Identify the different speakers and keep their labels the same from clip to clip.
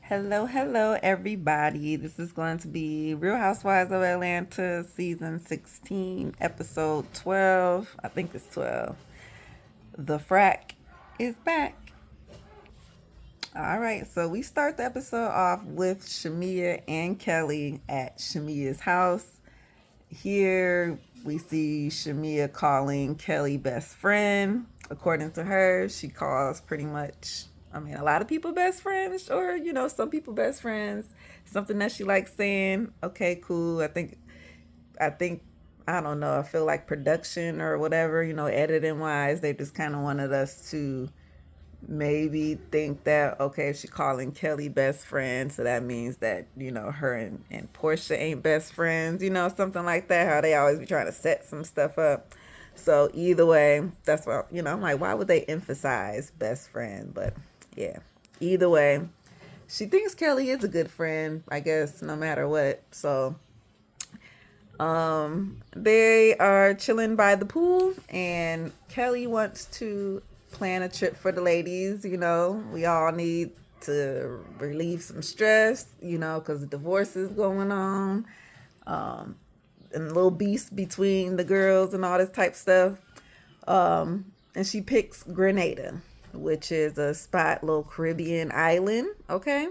Speaker 1: Hello, everybody. This is going to be Real Housewives of Atlanta, season 16, episode 12. I think it's 12. The Frack is back. All right, so we start the episode off with Shamia and Kelly at Shamia's house. Here we see Shamia calling Kelly best friend. According to her, she calls pretty much, a lot of people best friends, or, some people best friends. Something that she likes saying. Okay, cool. I think, I don't know. I feel like production or whatever, editing wise, they just kind of wanted us to maybe think that, okay, she calling Kelly best friend, so that means that her and Portia ain't best friends, something like that, how they always be trying to set some stuff up. So either way, that's what I'm like, why would they emphasize best friend? But yeah, either way, she thinks Kelly is a good friend, I guess, no matter what. So they are chilling by the pool, and Kelly wants to plan a trip for the ladies. We all need to relieve some stress, because the divorce is going on, and a little beast between the girls and all this type stuff. And she picks Grenada, which is a spot, little Caribbean island. Okay.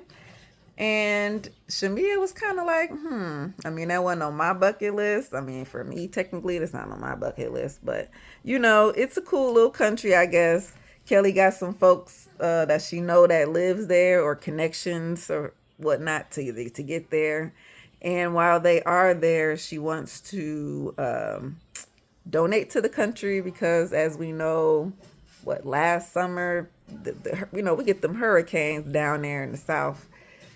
Speaker 1: And Shamia was kind of like, that wasn't on my bucket list. For me, technically, that's not on my bucket list. But, it's a cool little country, I guess. Kelly got some folks that she know that lives there, or connections or whatnot to get there. And while they are there, she wants to donate to the country because, as we know, last summer, we get them hurricanes down there in the south,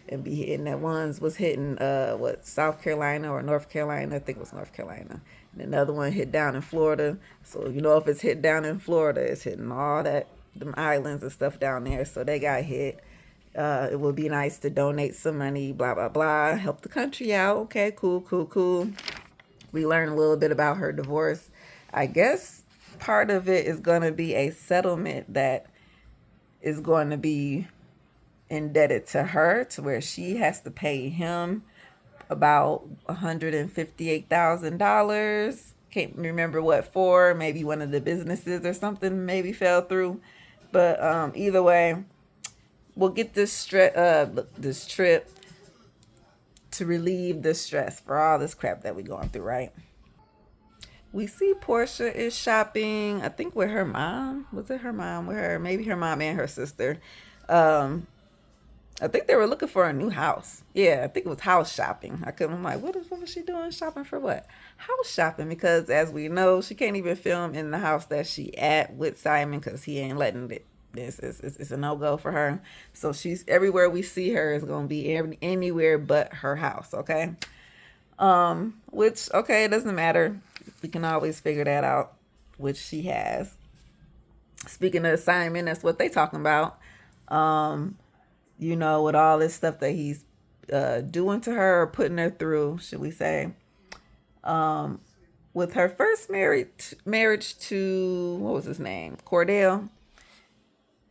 Speaker 1: and be hitting that ones was hitting South Carolina or North Carolina. I think it was North Carolina. And another one hit down in Florida. So if it's hit down in Florida, it's hitting all that them islands and stuff down there. So they got hit. It would be nice to donate some money, blah blah blah, help the country out. Okay, cool. We learned a little bit about her divorce. I guess part of it is going to be a settlement that is going to be indebted to her, to where she has to pay him about $158,000. Can't remember what for. Maybe one of the businesses or something maybe fell through. But either way, we'll get this trip to relieve the stress for all this crap that we're going through, right? We see Portia is shopping, I think with her mom. Was it her mom? With her, maybe her mom and her sister. Um, I think they were looking for a new house. Yeah, I think it was house shopping. I'm like, what was she doing? Shopping for what? House shopping, because as we know, she can't even film in the house that she at with Simon, because he ain't letting it. It's a no go for her. So she's everywhere we see her is gonna be anywhere but her house. Okay. Which, okay, it doesn't matter. We can always figure that out, which she has. Speaking of Simon, that's what they talking about. Um, with all this stuff that he's doing to her, or putting her through, should we say. With her first marriage to, what was his name? Cordell.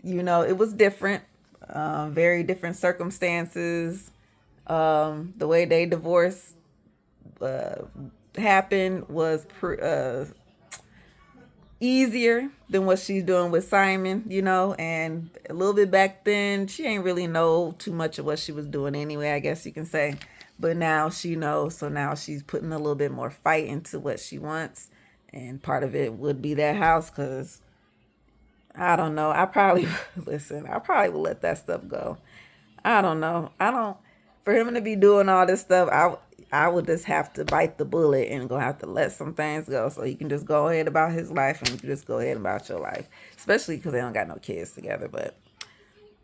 Speaker 1: It was different, very different circumstances. The way they divorced uh, happened was easier than what she's doing with Simon, and a little bit back then, she ain't really know too much of what she was doing anyway, I guess you can say. But now she knows, so now she's putting a little bit more fight into what she wants. And part of it would be that house, because I don't know. I probably, listen, I probably would let that stuff go. I don't know. I don't, for him to be doing all this stuff, I would just have to bite the bullet and go have to let some things go, so he can just go ahead about his life, and you can just go ahead about your life, especially because they don't got no kids together. But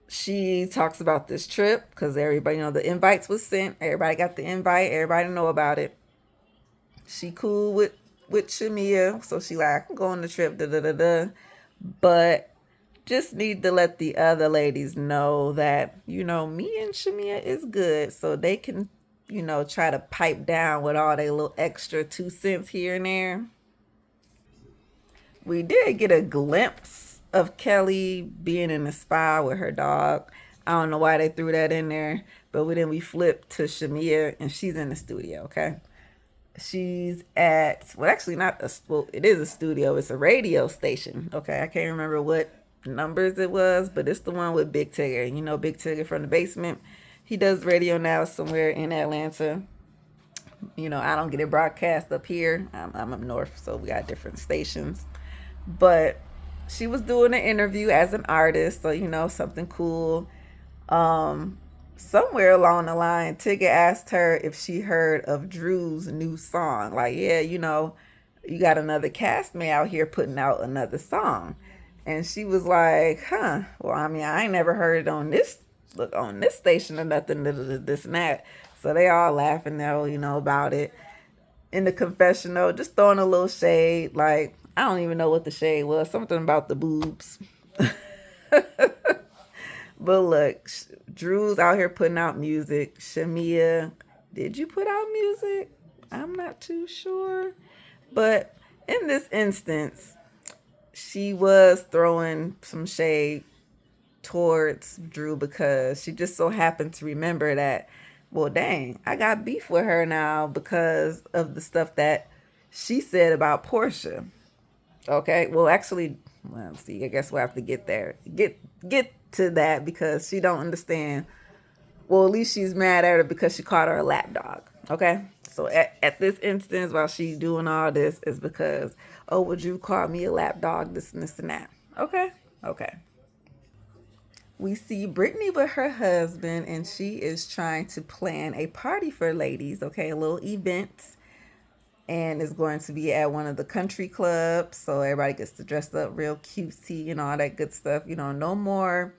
Speaker 1: she talks about this trip because everybody, the invites was sent. Everybody got the invite. Everybody know about it. She cool with Shamia, so she like, I can go on the trip, da da da da. But just need to let the other ladies know that, me and Shamia is good, so they can, try to pipe down with all their little extra 2 cents here and there. We did get a glimpse of Kelly being in the spa with her dog. I don't know why they threw that in there, but then we flipped to Shamia, and she's in the studio. Okay, she's at, well, actually not a, well, it is a studio. It's a radio station. Okay, I can't remember what numbers it was, but it's the one with Big Tigger. You know, Big Tigger from the basement. He does radio now somewhere in Atlanta. You know, I don't get it broadcast up here. I'm up north, so we got different stations. But she was doing an interview as an artist, so you know, something cool. Um, Somewhere along the line, Tigger asked her if she heard of Drew's new song. Like, yeah, you know, you got another castmate out here putting out another song. And she was like, huh, well, I mean, I ain't never heard it on this, look, on this station or nothing, this and that. So they all laughing now, you know, about it. In the confessional, just throwing a little shade. Like, I don't even know what the shade was. Something about the boobs. But look, Drew's out here putting out music. Shamia, did you put out music? I'm not too sure. But in this instance, she was throwing some shade towards Drew because she just so happened to remember that, well, dang, I got beef with her now because of the stuff that she said about Portia. Okay, well, actually, well, see, I guess we'll have to get there. Get to that because she don't understand. Well, at least she's mad at her because she called her a lap dog. Okay, so at this instance, while she's doing all this, is because, oh, would you call me a lap dog? This and this and that. Okay, okay. We see Brittany with her husband, and she is trying to plan a party for ladies. Okay, a little event, and it's going to be at one of the country clubs, so everybody gets to dress up real cutesy and all that good stuff. You know, no more,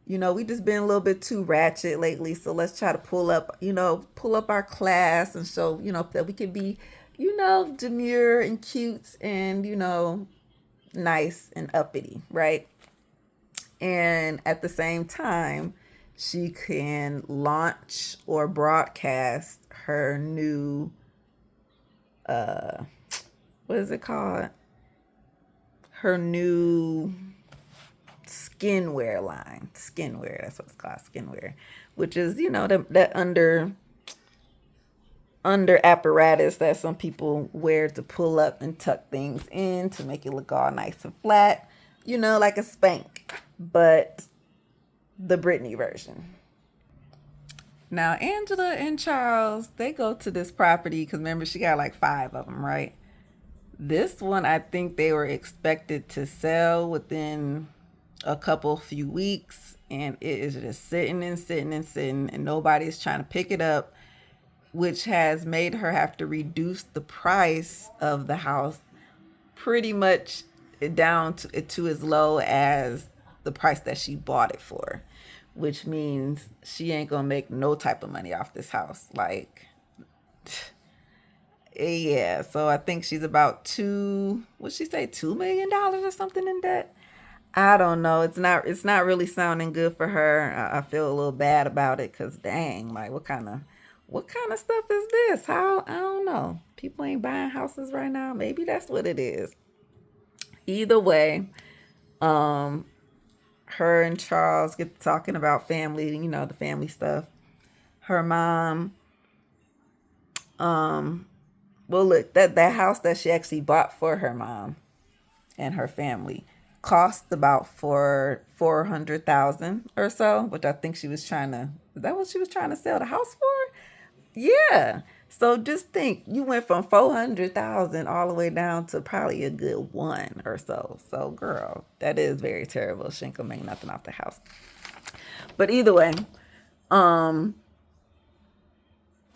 Speaker 1: you know, we just been a little bit too ratchet lately, so let's try to pull up, you know, pull up our class and show, you know, that we can be, you know, demure and cute and, you know, nice and uppity, right? And at the same time, she can launch or broadcast her new what is it called? Her new skinwear line. Skinwear, that's what it's called, skinwear. Which is, you know, that under apparatus that some people wear to pull up and tuck things in to make it look all nice and flat. You know, like a spank. But the Britney version. Now, Angela and Charles, they go to this property because remember, she got like 5 of them, right? This one, I think they were expected to sell within a few weeks, and it is just sitting and sitting and sitting, and nobody's trying to pick it up, which has made her have to reduce the price of the house pretty much down to as low as the price that she bought it for, which means she ain't gonna make no type of money off this house. Like, yeah. So I think she's about what'd she say, $2 million or something in debt. I don't know. It's not really sounding good for her. I feel a little bad about it because dang, like what kind of stuff is this? How, I don't know. People ain't buying houses right now. Maybe that's what it is. Either way, her and Charles get talking about family, you know, the family stuff. Her mom, well, look, that house that she actually bought for her mom and her family cost about 400,000 or so, which I think she was trying to, is that what she was trying to sell the house for? Yeah. So just think, you went from 400,000 all the way down to probably a good 1 or so. So girl, that is very terrible. She ain't gonna make nothing off the house. But either way,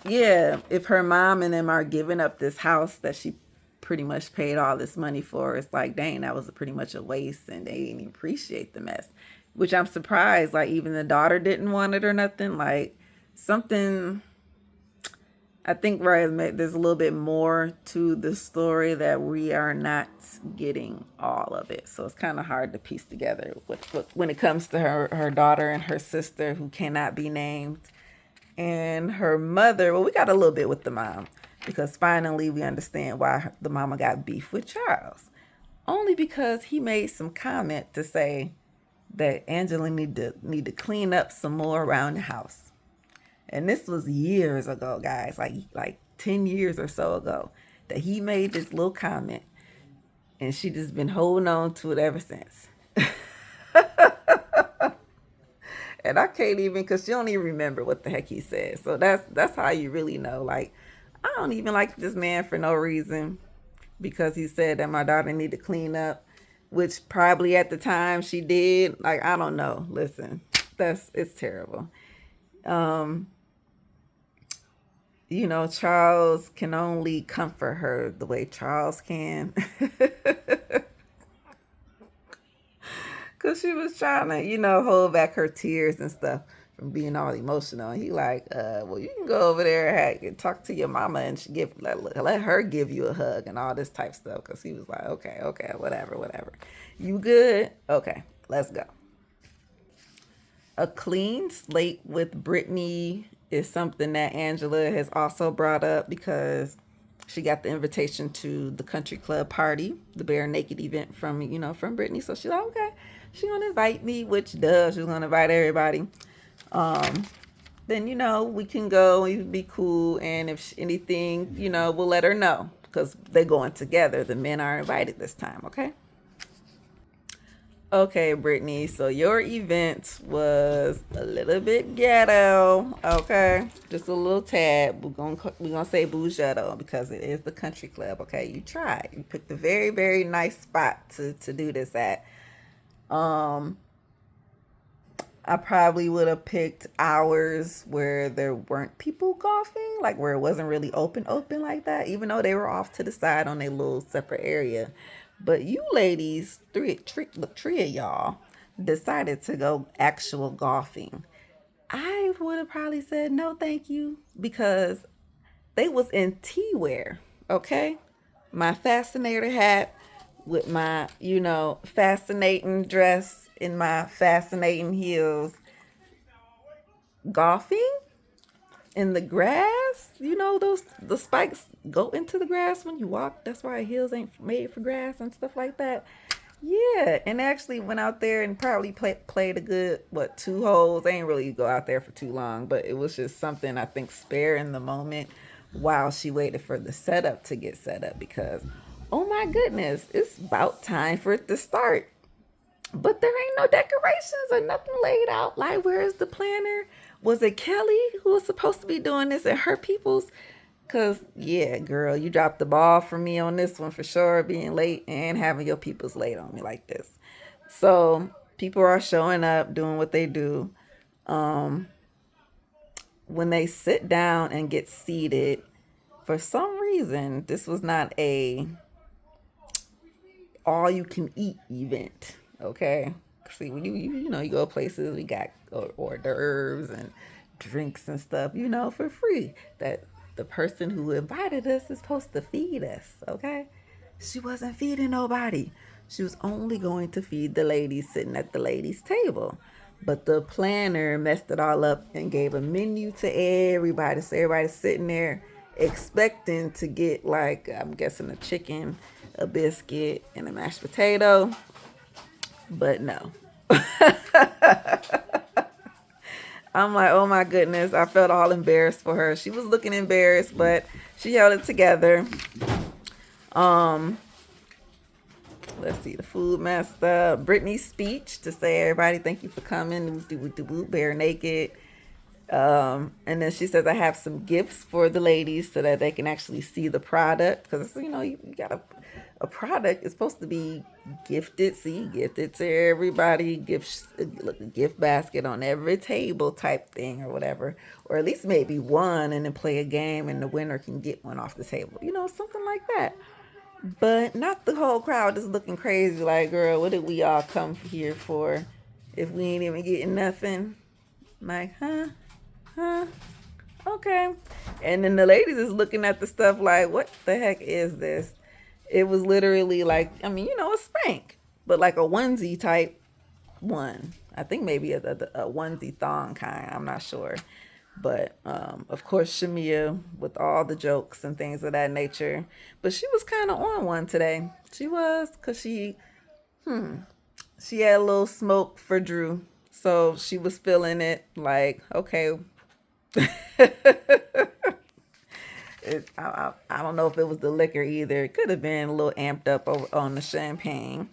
Speaker 1: yeah, if her mom and them are giving up this house that she pretty much paid all this money for, it's like, dang, that was pretty much a waste, and they didn't appreciate the mess. Which I'm surprised, like even the daughter didn't want it or nothing. Like something, I think, right, there's a little bit more to the story that we are not getting all of it. So it's kind of hard to piece together when it comes to her daughter and her sister who cannot be named. And her mother, well, we got a little bit with the mom because finally we understand why the mama got beef with Charles. Only because he made some comment to say, that Angela need to clean up some more around the house. And this was years ago, guys, like 10 years or so ago, that he made this little comment, and she just been holding on to it ever since. And I can't even, cause she don't even remember what the heck he said. So that's how you really know. Like, I don't even like this man for no reason, because he said that my daughter need to clean up, which probably at the time she did. Like, I don't know. Listen, it's terrible. Um, Charles can only comfort her the way Charles can. Cause she was trying to, hold back her tears and stuff from being all emotional. And he like, well, you can go over there and talk to your mama, and she let her give you a hug and all this type stuff. Cause he was like, okay, whatever. You good? Okay, let's go. A clean slate with Brittany is something that Angela has also brought up, because she got the invitation to the country club party, the bare naked event from Brittany. So she's like, okay, she's gonna invite me, which does she's gonna invite everybody. Then we can go and be cool, and if anything, we'll let her know, because they're going together. The men are invited this time, okay? Okay, Brittany, so your event was a little bit ghetto, okay? Just a little tad. We're gonna say bougetto, because it is the country club, okay? You tried. You picked a very, very nice spot to do this at. Um, I probably would have picked hours where there weren't people golfing, like where it wasn't really open like that, even though they were off to the side on their little separate area. But you ladies, three of y'all, decided to go actual golfing. I would have probably said no, thank you, because they was in tea wear, okay? My fascinator hat with my, fascinating dress in my fascinating heels, golfing in the grass. Those the spikes go into the grass when you walk. That's why heels ain't made for grass and stuff like that. Yeah, and actually went out there and probably played a good, 2 holes. I ain't really go out there for too long, but it was just something, I think, spare in the moment while she waited for the setup to get set up, because oh my goodness, it's about time for it to start. But there ain't no decorations or nothing laid out. Like, where's the planner? Was it Kelly who was supposed to be doing this at her people's? Because, yeah, girl, you dropped the ball for me on this one for sure, being late and having your people's late on me like this. So people are showing up, doing what they do. Um, when they sit down and get seated, for some reason, this was not a all you can eat event. Okay. See, when you go places, we got hors d'oeuvres and drinks and stuff, for free. That the person who invited us is supposed to feed us. Okay. She wasn't feeding nobody. She was only going to feed the ladies sitting at the ladies' table. But the planner messed it all up and gave a menu to everybody. So everybody's sitting there expecting to get, like, I'm guessing, a chicken, a biscuit, and a mashed potato. But no. I'm like, oh my goodness. I felt all embarrassed for her. She was looking embarrassed, but she held it together. Um, let's see, the food messed up. Brittany's speech to say, everybody, thank you for coming. Bare naked. And then she says, I have some gifts for the ladies so that they can actually see the product. Because, you got a product is supposed to be gifted. See, gifted to everybody. A gift basket on every table type thing or whatever. Or at least maybe one, and then play a game and the winner can get one off the table. Something like that. But not the whole crowd just looking crazy like, girl, what did we all come here for if we ain't even getting nothing? I'm like, huh? Okay. And then the ladies is looking at the stuff like, what the heck is this? It was literally like, a spank, but like a onesie type one. I think maybe a onesie thong kind. I'm not sure. But of course, Shamia with all the jokes and things of that nature. But she was kind of on one today. She was, because She had a little smoke for Drew. So she was feeling it like, okay. I don't know if it was the liquor either. It could have been a little amped up on the champagne.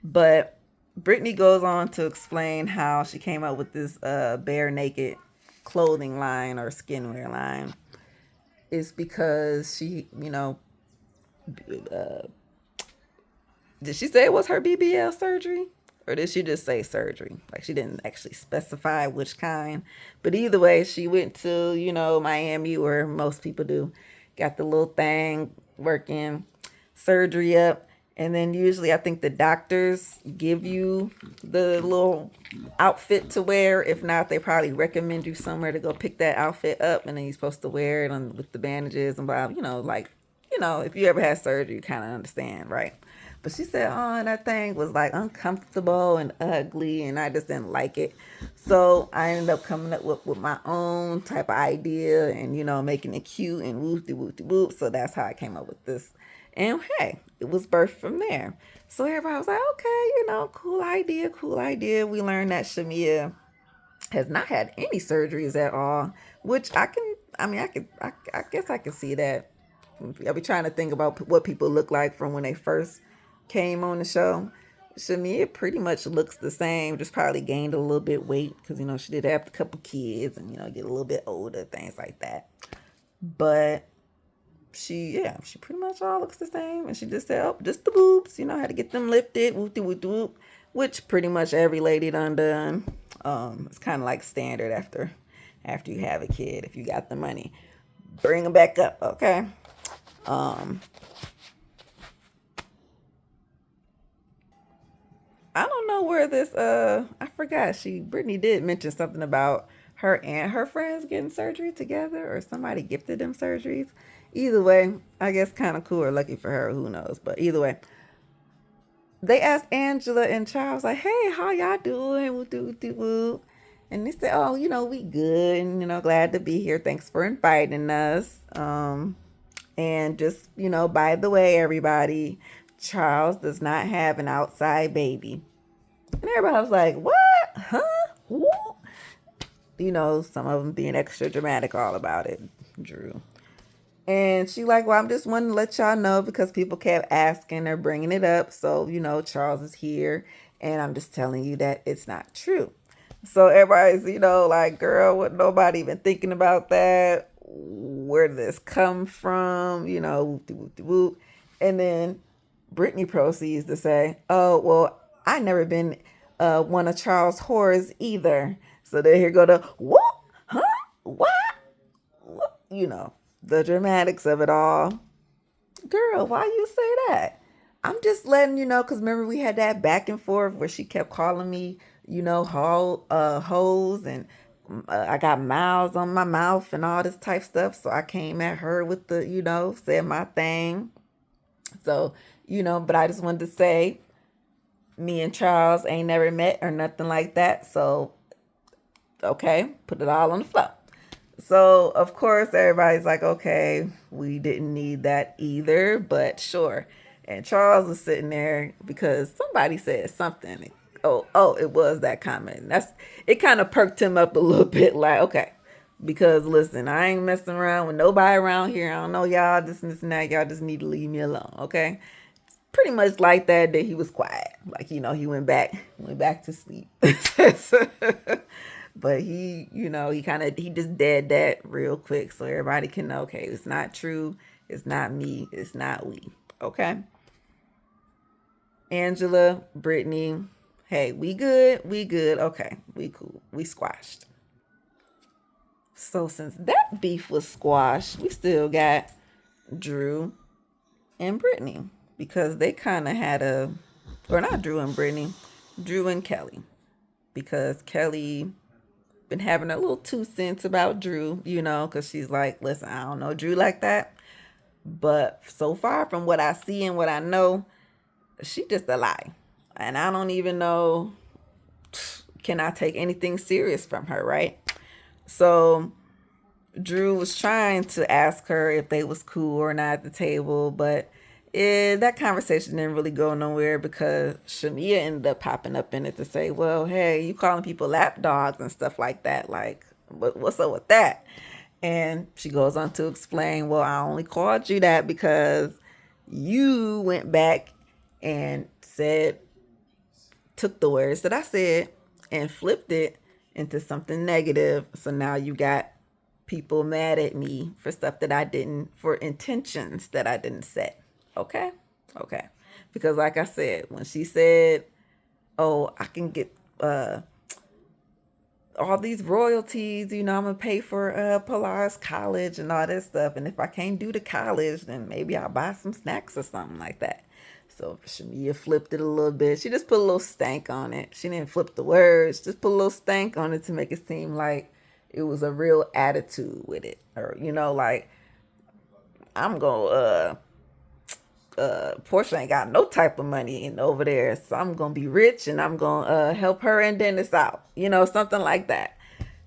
Speaker 1: But Brittany goes on to explain how she came up with this bare naked clothing line or skinwear line. It's because she, did she say it was her BBL surgery? Or did she just say surgery? Like she didn't actually specify which kind. But either way, she went to, Miami where most people do. Got the little thing working, surgery up. And then usually I think the doctors give you the little outfit to wear. If not, they probably recommend you somewhere to go pick that outfit up. And then you're supposed to wear it with the bandages and blah, if you ever had surgery, you kind of understand, right? But she said, oh, that thing was like uncomfortable and ugly, and I just didn't like it. So I ended up coming up with my own type of idea and, making it cute and whoop-de-whoop-de-whoop. So that's how I came up with this. And hey, it was birthed from there. So everybody was like, okay, cool idea, cool idea. We learned that Shamia has not had any surgeries at all, which I guess I can see that. I'll be trying to think about what people look like from when they first came on the show. Shamia pretty much looks the same, just probably gained a little bit weight because, she did have a couple kids and, get a little bit older, things like that. But she pretty much all looks the same. And she just said, oh, just the boobs, had to get them lifted, whoop-de-whoop-de-whoop, which pretty much every lady done. It's kind of like standard after you have a kid, if you got the money. Bring them back up, okay? I don't know where this I forgot Brittany did mention something about her and her friends getting surgery together or somebody gifted them surgeries. Either way, I guess kind of cool or lucky for her, who knows. But either way, they asked Angela and Charles like, "Hey, how y'all doing?" Woo doo doo woo. And they said, "Oh, we good and glad to be here. Thanks for inviting us." And just, by the way, everybody, Charles does not have an outside baby. And everybody was like, what? Huh? Woo? Some of them being extra dramatic all about it, Drew. And she like, well, I'm just wanting to let y'all know because people kept asking or bringing it up. So, Charles is here. And I'm just telling you that it's not true. So everybody's, like, girl, what, nobody even thinking about that. Where did this come from? Whoop, whoop, whoop. And then Brittany proceeds to say, oh, well, I never been one of Charles' whores either. So there here go the, what? Huh? What? The dramatics of it all. Girl, why you say that? I'm just letting you know, because remember we had that back and forth where she kept calling me, hoes, and I got mouths on my mouth and all this type stuff. So I came at her with the, said my thing. So, but I just wanted to say, me and Charles ain't never met or nothing like that. So, okay, put it all on the floor. So, of course, everybody's like, okay, we didn't need that either, but sure. And Charles was sitting there because somebody said something. Oh, it was that comment. It kind of perked him up a little bit, like, okay, because listen, I ain't messing around with nobody around here. I don't know y'all, this and that. Y'all just need to leave me alone, okay? Pretty much like that he was quiet. Like, he went back to sleep. But he just dead that real quick so everybody can know, okay, it's not true. It's not me. It's not we. Okay? Angela, Brittany, hey, we good. Okay, we cool. We squashed. So since that beef was squashed, we still got Drew and Brittany because they kind of had or not Drew and Brittany, Drew and Kelly, because Kelly been having a little 2 cents about Drew, because she's like, listen, I don't know Drew like that. But so far from what I see and what I know, she just a lie. And I don't even know, can I take anything serious from her, right? So Drew was trying to ask her if they was cool or not at the table, but that conversation didn't really go nowhere because Shamia ended up popping up in it to say, well, hey, you calling people lap dogs and stuff like that. Like, what's up with that? And she goes on to explain, well, I only called you that because you went back and said, took the words that I said and flipped it into something negative. So now you got people mad at me for stuff that I didn't, for intentions that I didn't set. Okay? Okay. Because like I said, when she said, oh, I can get all these royalties, I'm gonna pay for Polaris College and all this stuff. And if I can't do the college, then maybe I'll buy some snacks or something like that. So Shamia flipped it a little bit. She just put a little stank on it. She didn't flip the words, just put a little stank on it to make it seem like it was a real attitude with it. Or, like, I'm gonna Portia ain't got no type of money in over there, so I'm gonna be rich and I'm gonna help her and Dennis out, something like that.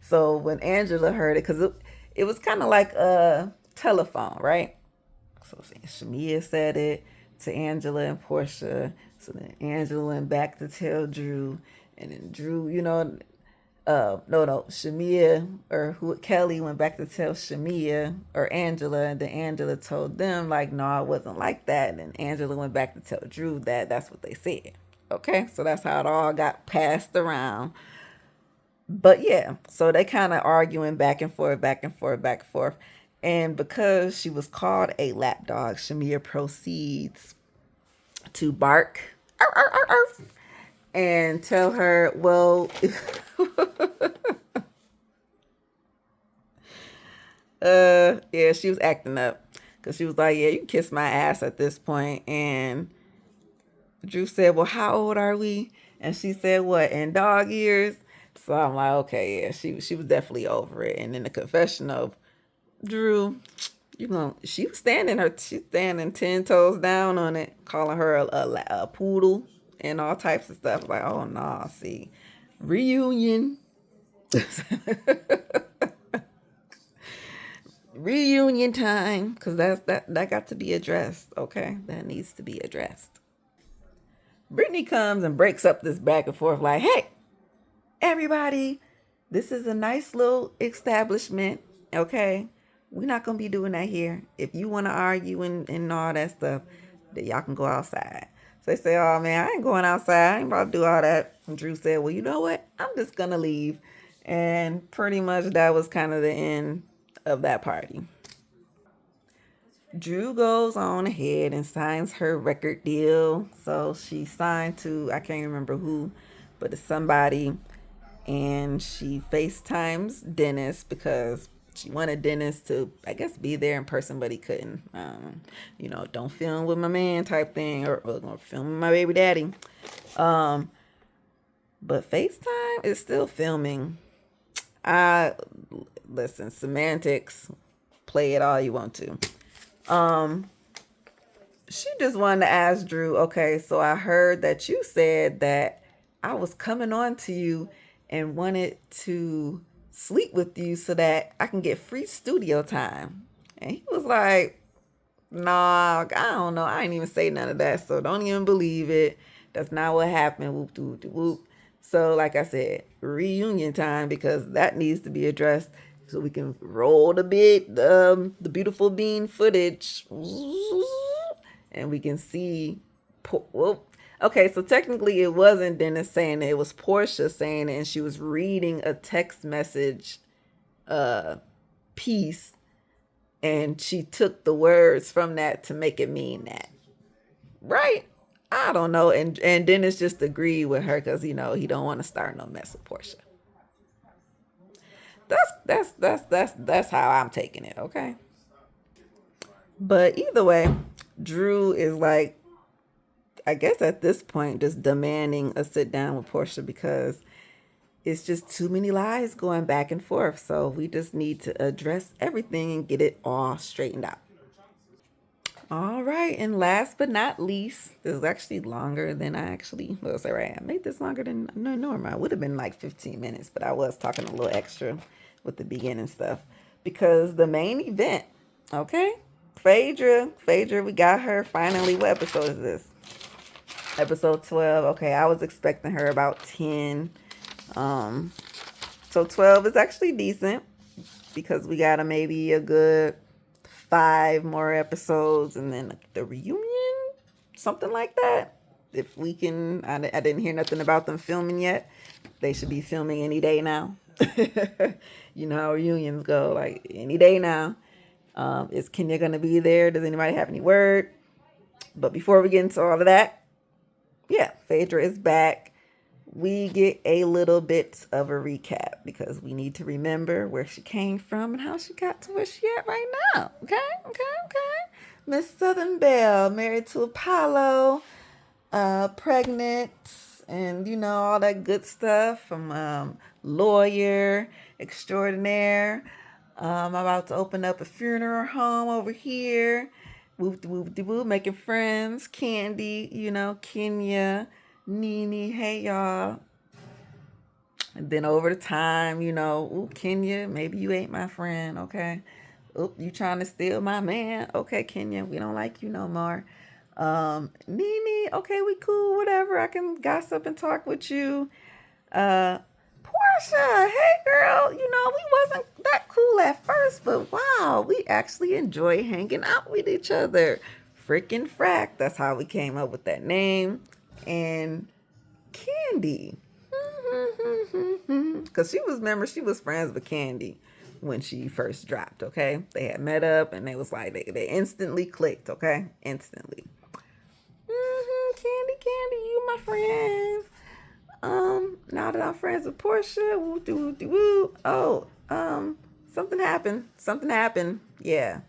Speaker 1: So when Angela heard it, because it was kind of like a telephone, right? So Shamia said it to Angela and Portia. So then Angela went back to tell Drew, and then Drew, no, Shamia Kelly went back to tell Shamia or Angela, and then Angela told them like, no, it wasn't like that. And then Angela went back to tell Drew that that's what they said. Okay, so that's how it all got passed around. But yeah, so they kind of arguing back and forth, back and forth, back and forth. And because she was called a lapdog, Shamia proceeds to bark "Arf, arf, arf, arf," and tell her, well, yeah, she was acting up because she was like, yeah, you can kiss my ass at this point. And Drew said, well, how old are we? And she said, what, in dog years? So I'm like, okay, yeah, she was definitely over it. And in the confessional, Drew, she's standing 10 toes down on it, calling her a poodle and all types of stuff. Like, oh no, nah, see, reunion. Reunion time, because that got to be addressed. Okay, that needs to be addressed. Brittany comes and breaks up this back and forth like, hey, everybody, this is a nice little establishment. Okay, we're not gonna be doing that here. If you want to argue and all that stuff, then y'all can go outside. So they say, oh man, I ain't going outside, I ain't about to do all that. And Drew said, well, you know what, I'm just gonna leave. And pretty much that was kind of the end of that party. Drew goes on ahead and signs her record deal. So she signed to, I can't remember who, but it's somebody. And she FaceTimes Dennis because she wanted Dennis to, I guess, be there in person, but he couldn't. Don't film with my man type thing, or film with my baby daddy. But FaceTime is still filming. Listen, semantics, play it all you want to. She just wanted to ask Drew, okay, so I heard that you said that I was coming on to you and wanted to sleep with you so that I can get free studio time. And he was like, nah, I don't know. I ain't even say none of that. So don't even believe it. That's not what happened. Whoop, whoop, whoop. So like I said, reunion time, because that needs to be addressed so we can roll the beautiful bean footage and we can see. Okay, so technically it wasn't Dennis saying it was Portia saying it, and she was reading a text message piece, and she took the words from that to make it mean that. Right? I don't know. And Dennis just agreed with her because he don't want to start no mess with Portia. That's how I'm taking it, okay? But either way, Drew is like, I guess at this point, just demanding a sit down with Portia because it's just too many lies going back and forth. So we just need to address everything and get it all straightened out. All right, and last but not least, this is actually longer than I made this longer than normal. It would have been like 15 minutes, but I was talking a little extra with the beginning stuff because the main event, okay? Phaedra, we got her finally. What episode is this? Episode 12. Okay, I was expecting her about 10. So 12 is actually decent because we got maybe a good 5 more episodes and then the reunion, something like that. If we can, I didn't hear nothing about them filming yet. They should be filming any day now. You know how reunions go, like any day now. Is Kenya gonna be there? Does anybody have any word? But before we get into all of that, yeah, Phaedra is back. We get a little bit of a recap because we need to remember where she came from and how she got to where she at right now. Okay. Miss Southern Belle, married to Apollo, pregnant, and all that good stuff from lawyer extraordinaire. I'm about to open up a funeral home over here. Whoop, making friends. Candy, Kenya, Nene, hey y'all. And then over the time, ooh, Kenya, maybe you ain't my friend, okay? Oop, you trying to steal my man? Okay, Kenya, we don't like you no more. Nene, okay, we cool, whatever. I can gossip and talk with you. Portia, hey girl, we wasn't that cool at first, but wow, we actually enjoy hanging out with each other. Freaking Frack, that's how we came up with that name. And Candy, because she was friends with Candy when she first dropped, okay? They had met up and they was like, they instantly clicked, okay? Instantly. Candy, you my friend. Now that I'm friends with Portia, woo. Oh, something happened. Yeah.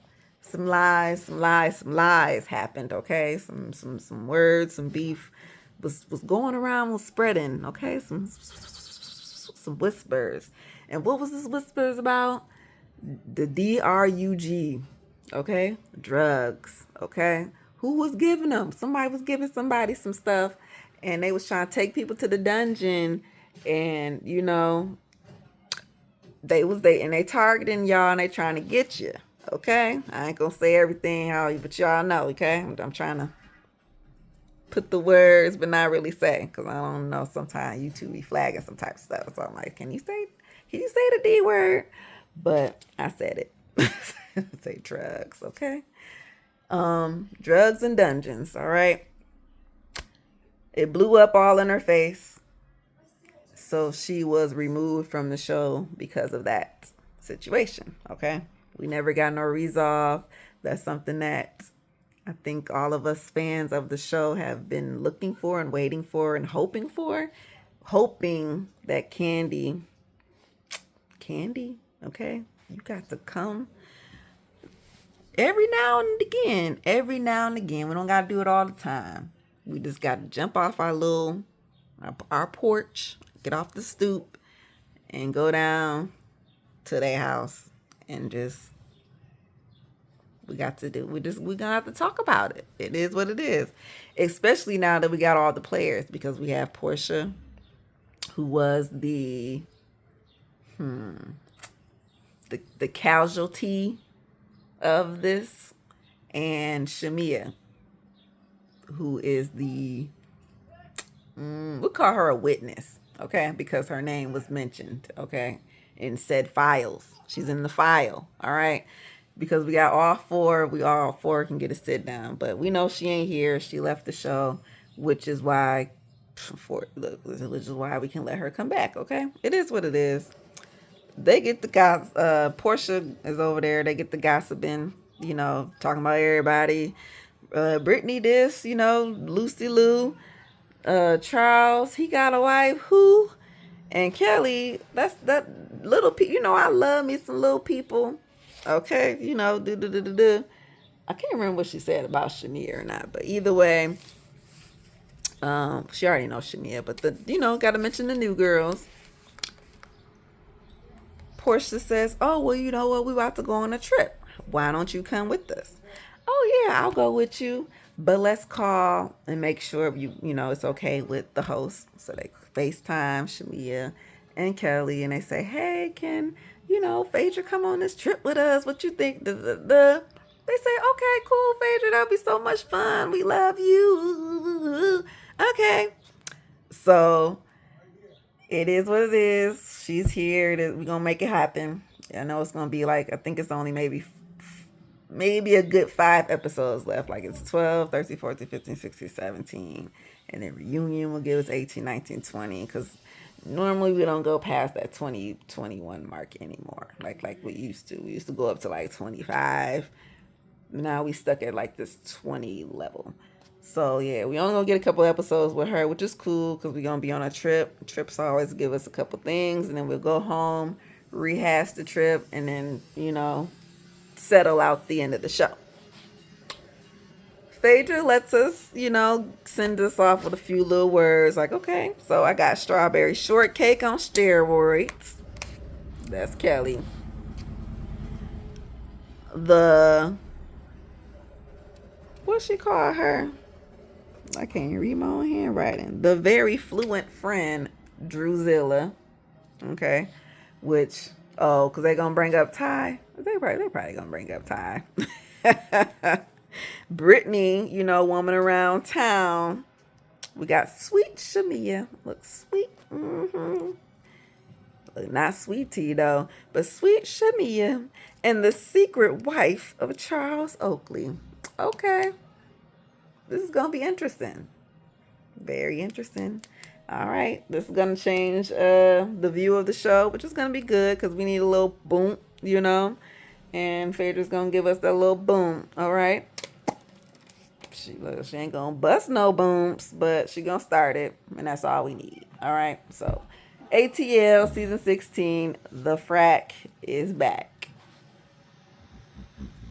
Speaker 1: Some lies happened, okay? Some words, some beef was going around, was spreading, okay? Some whispers. And what was this whispers about? The DRUG, okay? Drugs, okay? Who was giving them? Somebody was giving somebody some stuff, and they was trying to take people to the dungeon, and they targeting y'all, and they trying to get you, okay? I ain't gonna say everything but y'all know, okay? I'm trying to put the words, but not really say, because I don't know. Sometimes YouTube be flagging some type of stuff, so I'm like, can you say the D word? But I said it. Say drugs, okay? Drugs and dungeons, all right? It blew up all in her face. So she was removed from the show because of that situation, okay? We never got no resolve. That's something that I think all of us fans of the show have been looking for and waiting for and hoping for. Hoping that Candy, okay? You got to come every now and again. We don't got to do it all the time. We just got to jump off our porch, get off the stoop, and go down to their house and just, we're gonna have to talk about it. It is what it is. Especially now that we got all the players, because we have Portia, who was the casualty of this, and Shamia, who is we'll call her a witness, okay? Because her name was mentioned, okay? In said files. She's in the file, all right? Because we all four can get a sit down. But we know she ain't here. She left the show, which is why we can let her come back, okay? It is what it is. They get the guys, Portia is over there. They get the gossiping, talking about everybody. Brittany this, Lucy Lou, Charles, he got a wife, who? And Kelly, that's that little people, I love me some little people. Okay, I can't remember what she said about Shania or not, but either way, she already knows Shania, but gotta mention the new girls. Portia says, oh, well, you know what? We about to go on a trip. Why don't you come with us? Oh, yeah, I'll go with you. But let's call and make sure it's okay with the host. So they FaceTime Shamia and Kelly, and they say, hey, can, Phaedra come on this trip with us? What you think? They say, okay, cool, Phaedra, that'll be so much fun. We love you. Okay. So it is what it is. She's here. We're gonna make it happen. I know it's gonna be like, I think it's only maybe a good 5 episodes left. Like it's 12, 13, 14, 15, 16, 17. And then reunion will give us 18, 19, 20. Because normally we don't go past that 20, 21 mark anymore. Like we used to. We used to go up to like 25. Now we stuck at like this 20 level. So yeah, we only gonna get a couple episodes with her, which is cool because we're gonna be on a trip. Trips always give us a couple things, and then we'll go home, rehash the trip, and then settle out the end of the show. Phaedra lets us, send us off with a few little words like, okay, so I got strawberry shortcake on steroids. That's Kelly. What she call her? I can't read my own handwriting. The very fluent friend, Drusilla. Okay. Which, because they going to bring up Ty. They probably going to bring up Ty. Brittany, woman around town. We got sweet Shamia. Looks sweet. Mm-hmm. Look, not sweet tea, though. But sweet Shamia. And the secret wife of Charles Oakley. Okay. This is going to be interesting. Very interesting. All right. This is going to change the view of the show, which is going to be good because we need a little boom, And Phaedra's going to give us that little boom. All right. She ain't going to bust no booms, but she going to start it. And that's all we need. All right. So ATL season 16, the Frack is back.